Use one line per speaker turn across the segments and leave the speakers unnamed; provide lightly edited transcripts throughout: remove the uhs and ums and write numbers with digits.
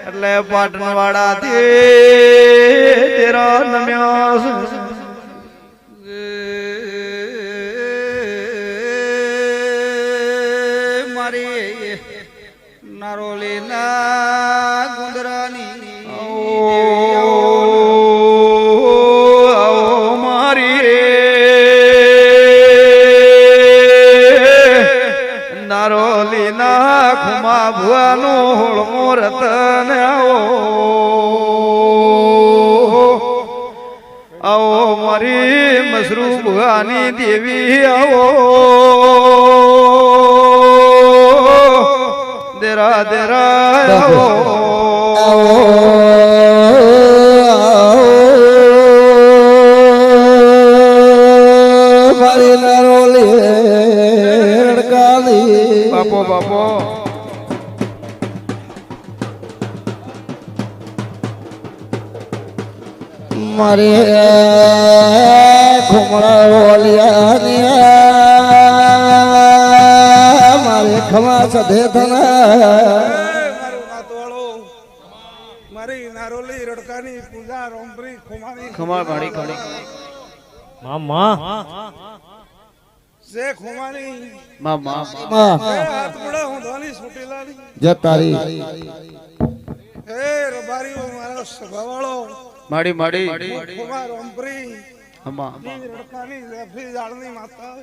એટલે પાટણવાડા થી તેરા નમ્યાસ મારી નારોલી ના ગુંદરાની નારોલી ના ખુમા ભુવાનું હોળમો રતન આવો મારી મસરૂ ભુવાની દેવી આવો દેરા દેરા આવો
મારી નારોલી
બાપો બાપો
મારે ખુમડા ઓલિયાની મારે ખમા સધે
મારી નારોલી રડકાની પૂજા રોમપ્રી ખુમાની
ખમા ભાડી ખાડી
મામા
સે ખુમાની
મામા
હાથ બડા હું ધોની સુટીલાની
જતારી
હે રબારીઓ મારો સભાવાળો
માડી માડી
ખુમા રોમપ્રી
હમા
રડકાની લેફી જાળની માતા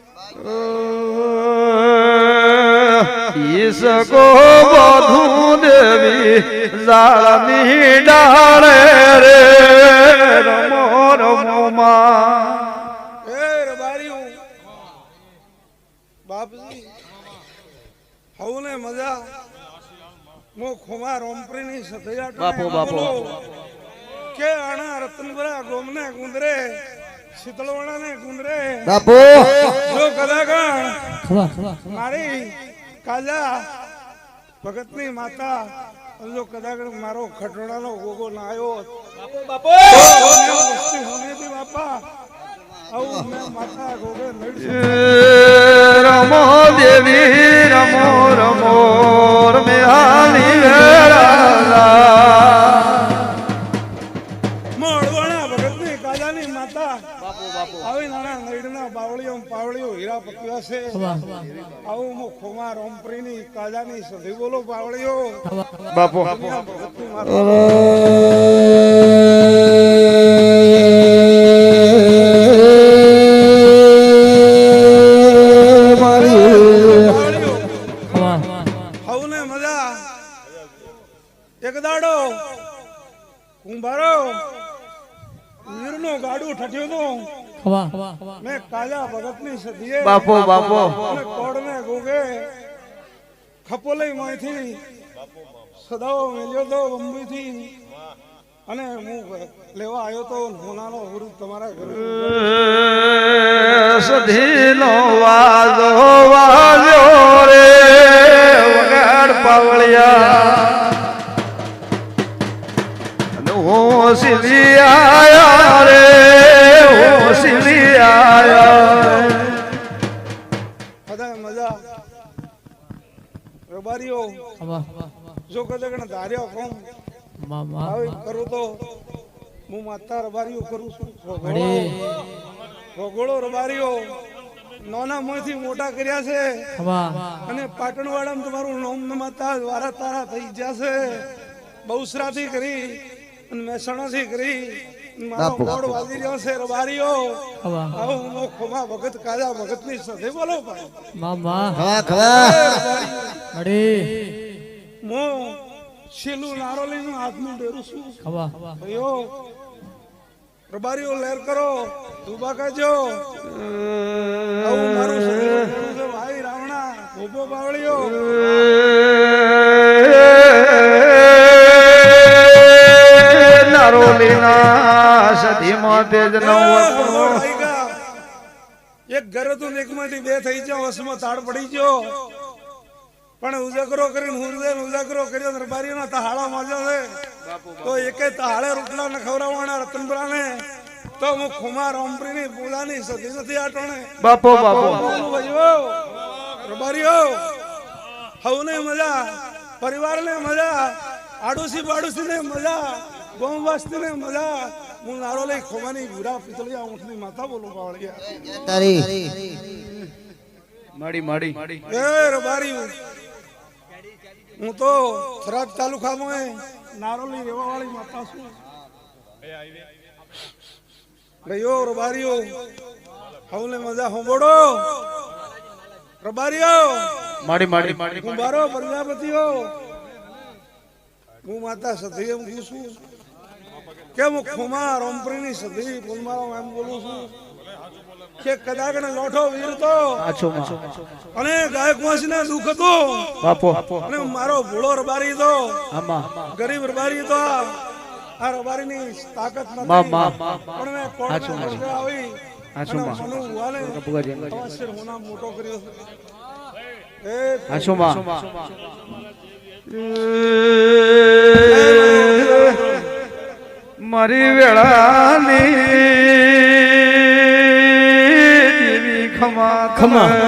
ઈસકો બધું દેવી જાળની ડાળે રે રમો રમો માં
હે રબારીઓ બાપજી હવને મજા મો ખુમા રોમપ્રીની સધૈયા
બાપો બાપો
કે આણા રતનપુરા ગોમને ગુંદરે શીતળવાડા ને ગુંદરે
બાપુ
જો કદાગણ મારી કાજા ભગતની માતા જો કદાગણ મારો ખટોડાનો ગોગો ના આવ્યો બાપો બાપા આવું મેં માતા ગોગે
રમો દેવી રમો રમો રમે હાલી વેળા
મોળવાણા ભગતની કાજાની માતા આવી નાના નૈડના બાવળીઓ પાવળીઓ હીરા પત્યા છે આવું મો ખોમા રોમપ્રીની કાજાની સધી બોલો પાવળીઓ
બાપો
ભગતની માતા હવને મજા એક દાડો કુંભારો વીરનો ગાડું ઠઠ્યું તું મેં કાજા ભગતની સદીએ
બાપો બાપો
કોડને ગોગે ખપોલઈ માંથી સદાઓ મેલ્યો તો બંબઈથી અને હું લેવા આવ્યો તો હોનાનો હુરુ તમારા ઘરે
સધીનો વાજો વાજો રે વગાડ પાવળિયા હું સિલી આયા રે હું સિલી આયા
બધા મજા રબારીઓ જો કદગણ ધાર્યો કોમ આવી કરું તો હું માતા રબારીઓ કરું છું રોગોળો રબારીઓ નાના મોંથી મોટા કર્યા છે અને પાટણવાડામાં તમારું નામ માતા વારા તારા થઈ જશે બહુસરાથી કરી અને મહેસાણાથી કરી મારો ગોળ વાજી રહ્યો છે રબારીઓ આવું હું ખોમા ભગત કાજા ભગતની સાથે બોલો ભાઈ હું શીલું નારોલીનું હાથનું ડેરું છું ભાઈઓ રબારીઓ લહેર કરો ધુબા કાજો આવું મારું શરીર છે ભાઈ રાવણા ભોપો બાવળીઓ
નારોલીના સધીમાં તેજ
એક ઘર હતું એકમાંથી બે થઈ જાવ વસમાં તાળ પડી ગયો પણ ઉજાગરો કરીને હુરદેન ઉજાગરો કર્યો રબારીઓના તહાળા મોજો છે તો એકે તહાળે રોટલા ને ખવડાવવાના રતનપુરાને તો હું ખુમા રોમપ્રીની પૂજાની સધી નથી આટોણે
બાપો બાપો
ભાઈઓ રબારીઓ હવને મજા પરિવારને મજા આડોશી બાડોશી ને મજા ગોમવાસી ને મજા હું નારો લઈ ખોવાની ભૂરા પિતળિયા ઊંટની માતા બોલું પાવળિયા
તારી
માડી
એ રબારી હું તો થરાદ તાલુકામાં નારોલી રેવા વાળી માતા છું ગયો રબારીઓ હવલે મજા હોંબોડો રબારીઓ
માડી
હું બારો પ્રજાપતિઓ હું માતા સધી એમ કહું છું કે હું ખુમા રોમપરીની સધી બોલમારો એમ બોલું છું કે કદાચ ને લોઠો વીર તો અને ગાયકવાસી ના દુઃખ હતો
બાપો
અને મારો ભોળો રબારી તો ગરીબ રબારી તો આ રબારી ની તાકાત નથી પણ મેં કોણ આવી અને મનુ વાલે તવસર હોના મોટો કર્યો
મારી વેળાની દેવી ખમા